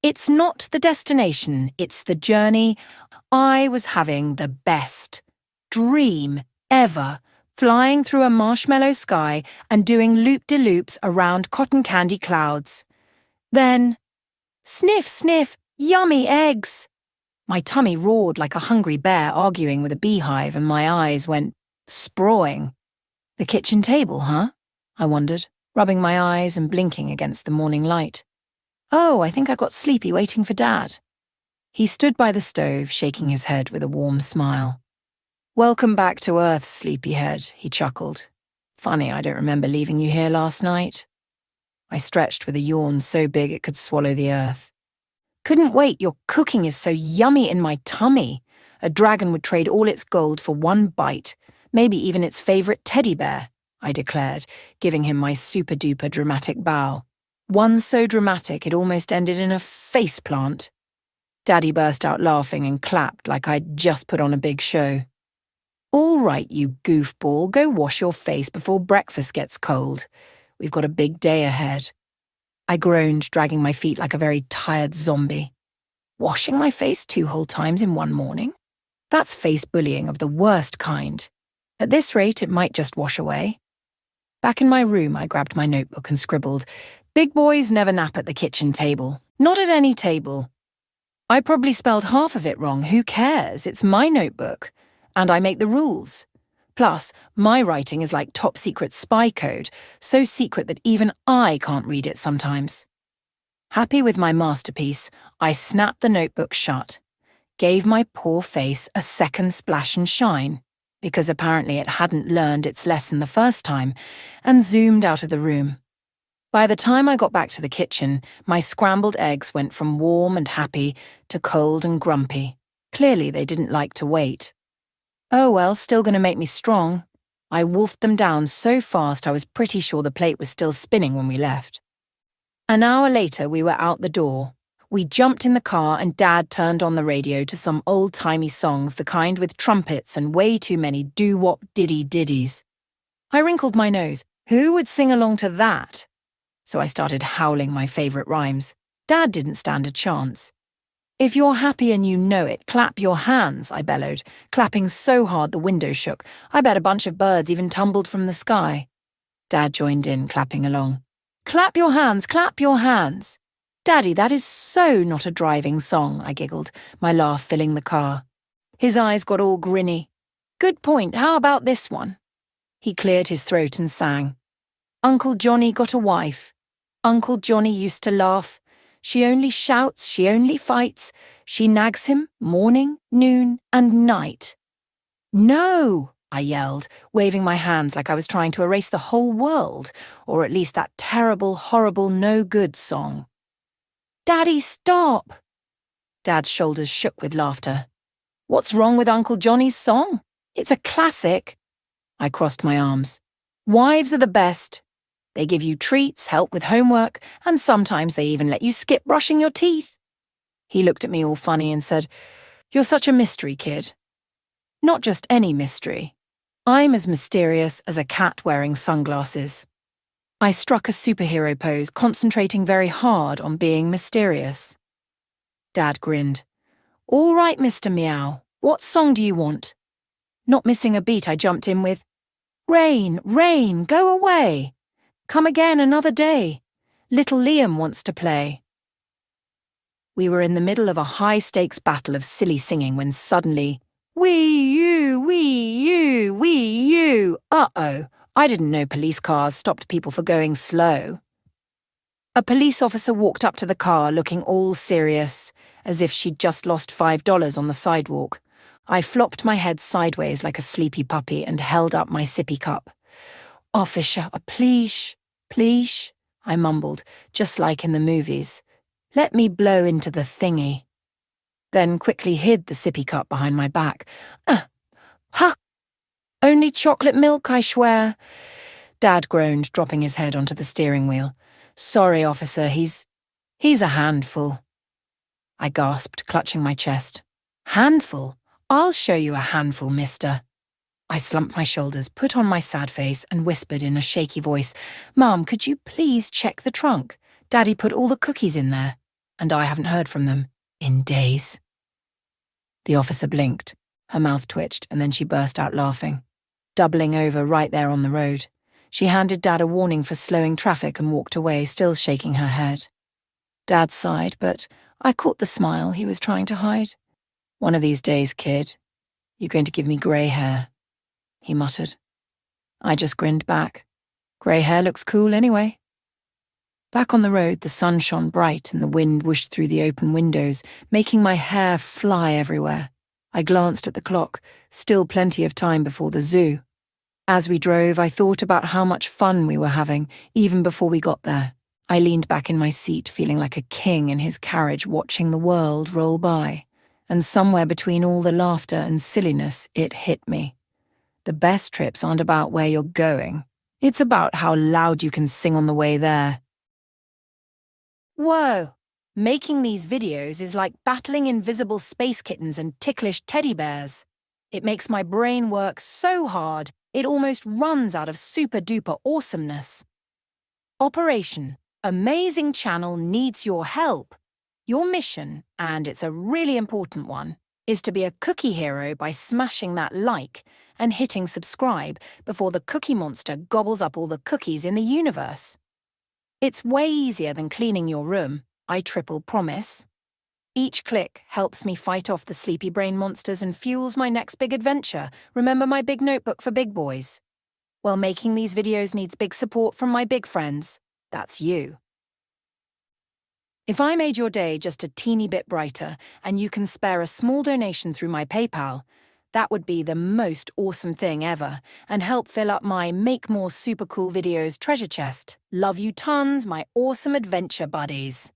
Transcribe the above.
It's not the destination, it's the journey. I was having the best dream ever, flying through a marshmallow sky and doing loop-de-loops around cotton candy clouds. Then, sniff, sniff, yummy eggs! My tummy roared like a hungry bear arguing with a beehive, and my eyes went sprawling. The kitchen table, huh? I wondered, rubbing my eyes and blinking against the morning light. Oh, I think I got sleepy waiting for Dad. He stood by the stove, shaking his head with a warm smile. Welcome back to Earth, sleepyhead, he chuckled. Funny, I don't remember leaving you here last night. I stretched with a yawn so big it could swallow the earth. Couldn't wait, your cooking is so yummy in my tummy. A dragon would trade all its gold for one bite, maybe even its favourite teddy bear, I declared, giving him my super-duper dramatic bow. One so dramatic it almost ended in a faceplant. Daddy burst out laughing and clapped like I'd just put on a big show. All right, you goofball, go wash your face before breakfast gets cold. We've got a big day ahead. I groaned, dragging my feet like a very tired zombie. Washing my face 2 whole times in one morning? That's face bullying of the worst kind. At this rate, it might just wash away. Back in my room, I grabbed my notebook and scribbled, "Big boys never nap at the kitchen table. Not at any table." I probably spelled half of it wrong. Who cares? It's my notebook. And I make the rules. Plus, my writing is like top-secret spy code, so secret that even I can't read it sometimes. Happy with my masterpiece, I snapped the notebook shut, gave my poor face a second splash and shine, because apparently it hadn't learned its lesson the first time, and zoomed out of the room. By the time I got back to the kitchen, my scrambled eggs went from warm and happy to cold and grumpy. Clearly they didn't like to wait. Oh well, still gonna make me strong. I wolfed them down so fast I was pretty sure the plate was still spinning when we left. An hour later, we were out the door. We jumped in the car and Dad turned on the radio to some old-timey songs, the kind with trumpets and way too many doo-wop diddy-diddies. I wrinkled my nose. Who would sing along to that? So I started howling my favourite rhymes. Dad didn't stand a chance. If you're happy and you know it, clap your hands, I bellowed, clapping so hard the window shook. I bet a bunch of birds even tumbled from the sky. Dad joined in, clapping along. Clap your hands, clap your hands. Daddy, that is so not a driving song, I giggled, my laugh filling the car. His eyes got all grinny. Good point, how about this one? He cleared his throat and sang. Uncle Johnny got a wife. Uncle Johnny used to laugh. She only shouts, she only fights. She nags him morning, noon, and night. No, I yelled, waving my hands like I was trying to erase the whole world, or at least that terrible, horrible, no-good song. Daddy, stop! Dad's shoulders shook with laughter. What's wrong with Uncle Johnny's song? It's a classic. I crossed my arms. Wives are the best. They give you treats, help with homework, and sometimes they even let you skip brushing your teeth. He looked at me all funny and said, You're such a mystery, kid. Not just any mystery. I'm as mysterious as a cat wearing sunglasses. I struck a superhero pose, concentrating very hard on being mysterious. Dad grinned. All right, Mr. Meow, what song do you want? Not missing a beat, I jumped in with, Rain, rain, go away. Come again another day. Little Liam wants to play. We were in the middle of a high-stakes battle of silly singing when suddenly, wee you, wee you, wee you. Uh-oh, I didn't know police cars stopped people for going slow. A police officer walked up to the car looking all serious, as if she'd just lost $5 on the sidewalk. I flopped my head sideways like a sleepy puppy and held up my sippy cup. Officer, please, please, I mumbled, just like in the movies. Let me blow into the thingy. Then quickly hid the sippy cup behind my back. Ha! Only chocolate milk, I swear. Dad groaned, dropping his head onto the steering wheel. Sorry, officer, he's a handful. I gasped, clutching my chest. Handful? I'll show you a handful, mister. I slumped my shoulders, put on my sad face, and whispered in a shaky voice, Mum, could you please check the trunk? Daddy put all the cookies in there. and I haven't heard from them in days. The officer blinked. Her mouth twitched, and then she burst out laughing, doubling over right there on the road. She handed Dad a warning for slowing traffic and walked away, still shaking her head. Dad sighed, but I caught the smile he was trying to hide. "One of these days, kid, you're going to give me grey hair," he muttered. I just grinned back. Grey hair looks cool anyway. Back on the road, the sun shone bright and the wind whooshed through the open windows, making my hair fly everywhere. I glanced at the clock, still plenty of time before the zoo. As we drove, I thought about how much fun we were having, even before we got there. I leaned back in my seat, feeling like a king in his carriage, watching the world roll by. And somewhere between all the laughter and silliness, it hit me. The best trips aren't about where you're going. It's about how loud you can sing on the way there. Whoa! Making these videos is like battling invisible space kittens and ticklish teddy bears. It makes my brain work so hard, it almost runs out of super-duper awesomeness. Operation Amazing Channel needs your help. Your mission, and it's a really important one, is to be a cookie hero by smashing that like and hitting subscribe before the Cookie Monster gobbles up all the cookies in the universe. It's way easier than cleaning your room, I triple promise. Each click helps me fight off the sleepy brain monsters and fuels my next big adventure. Remember my big notebook for big boys? Well, making these videos needs big support from my big friends. That's you. If I made your day just a teeny bit brighter and you can spare a small donation through my PayPal, that would be the most awesome thing ever and help fill up my Make More Super Cool Videos treasure chest. Love you tons, my awesome adventure buddies.